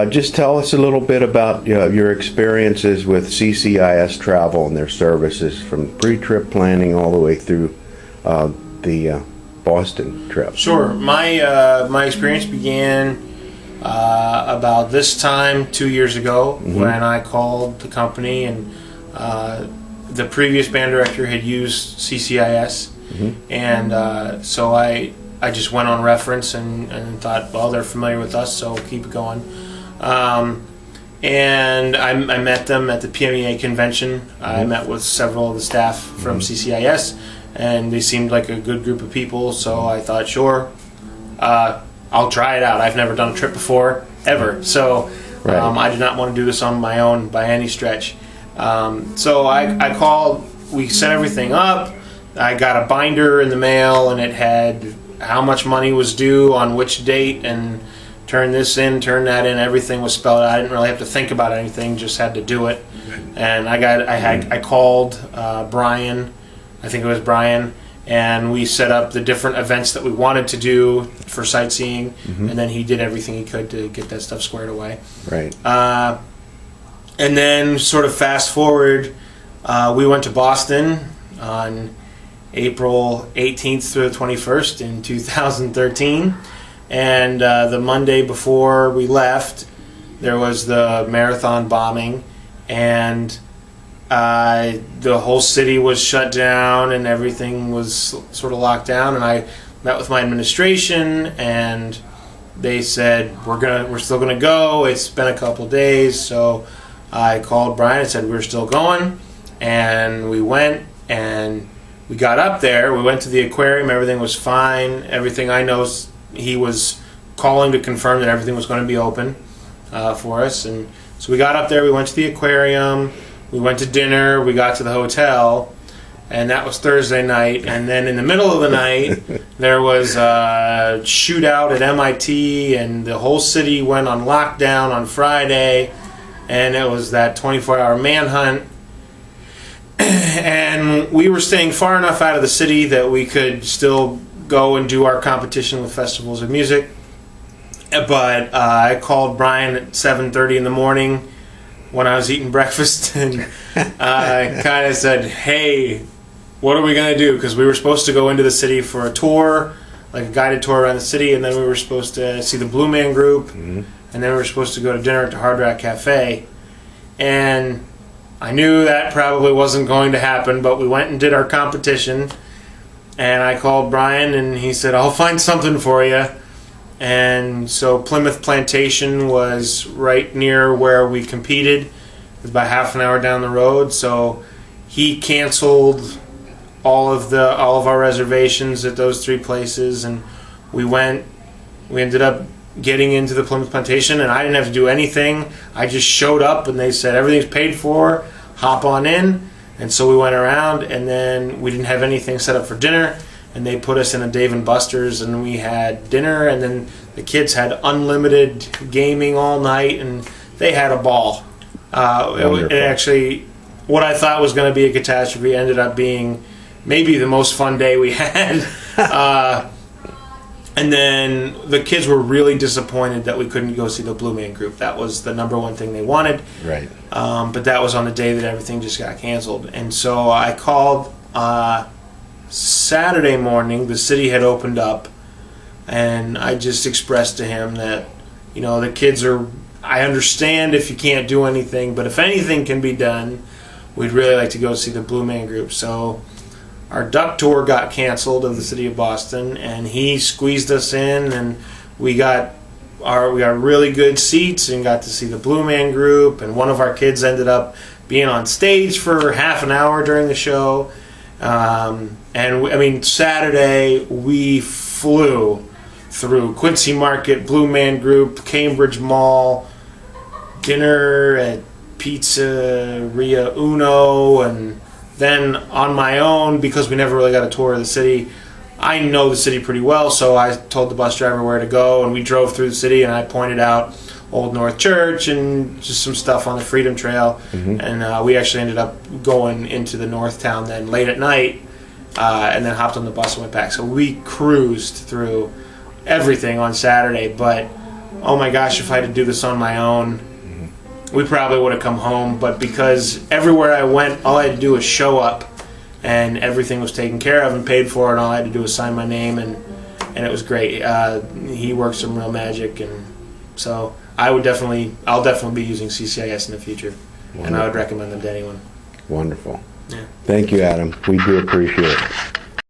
Just tell us a little bit about your experiences with CCIS travel and their services from pre-trip planning all the way through the Boston trip. Sure. My experience began about this time 2 years ago when I called the company, and the previous band director had used CCIS, and so I just went on reference and thought, well, they're familiar with us, so keep it going. And I met them at the PMEA convention. I met with several of the staff from CCIS, and they seemed like a good group of people, so I thought, sure, I'll try it out. I've never done a trip before, ever, so I did not want to do this on my own by any stretch. So I called, we set everything up. I got a binder in the mail, and it had how much money was due on which date, and turn this in, turn that in. Everything was spelled out. I didn't really have to think about anything; just had to do it. And I called Brian, I think it was Brian, and we set up the different events that we wanted to do for sightseeing, and then he did everything he could to get that stuff squared away. Right. And then, sort of fast forward, we went to Boston on April 18th through the 21st in 2013. And the Monday before we left, there was the marathon bombing, and the whole city was shut down and everything was sort of locked down. And I met with my administration, and they said, we're still gonna go. It's been a couple days, so I called Brian and said we're still going, and we went, and we got up there. We went to the aquarium. Everything was fine. Everything I know, he was calling to confirm that everything was going to be open for us. And so we got up there, we went to the aquarium, we went to dinner, we got to the hotel, and that was Thursday night. And then in the middle of the night, there was a shootout at MIT, and the whole city went on lockdown on Friday, and it was that 24-hour manhunt. And we were staying far enough out of the city that we could still go and do our competition with festivals of music. But I called Brian at 7:30 in the morning when I was eating breakfast, and I kind of said, hey, what are we going to do? Because we were supposed to go into the city for a tour, like a guided tour around the city, and then we were supposed to see the Blue Man Group, and then we were supposed to go to dinner at the Hard Rock Cafe. And I knew that probably wasn't going to happen, but we went and did our competition. And I called Brian, and he said, I'll find something for you. And so Plymouth Plantation was right near where we competed. It was about half an hour down the road. So he canceled all of our reservations at those three places, and we ended up getting into the Plymouth Plantation, and I didn't have to do anything. I just showed up, and they said, everything's paid for, hop on in. And so we went around, and then we didn't have anything set up for dinner, and they put us in a Dave & Buster's, and we had dinner, and then the kids had unlimited gaming all night, and they had a ball. It actually, what I thought was going to be a catastrophe ended up being maybe the most fun day we had. And then the kids were really disappointed that we couldn't go see the Blue Man Group. That was the number one thing they wanted. Right. But that was on the day that everything just got canceled. And so I called Saturday morning. The city had opened up, and I just expressed to him that, the kids are, I understand if you can't do anything, but if anything can be done, we'd really like to go see the Blue Man Group. So our duck tour got canceled of the city of Boston, and he squeezed us in, and we got really good seats and got to see the Blue Man Group, and one of our kids ended up being on stage for half an hour during the show. Saturday we flew through Quincy Market, Blue Man Group, Cambridge Mall, dinner at Pizzeria Uno, and then on my own, because we never really got a tour of the city, I know the city pretty well, so I told the bus driver where to go, and we drove through the city, and I pointed out Old North Church and just some stuff on the Freedom Trail, and we actually ended up going into the North Town then late at night, and then hopped on the bus and went back. So we cruised through everything on Saturday, but oh my gosh, if I had to do this on my own, we probably would have come home. But because everywhere I went, all I had to do was show up, and everything was taken care of and paid for, and all I had to do was sign my name, and it was great. He worked some real magic, and so I'll definitely be using CCIS in the future, and I would recommend them to anyone. Wonderful. Yeah. Thank you, Adam. We do appreciate it.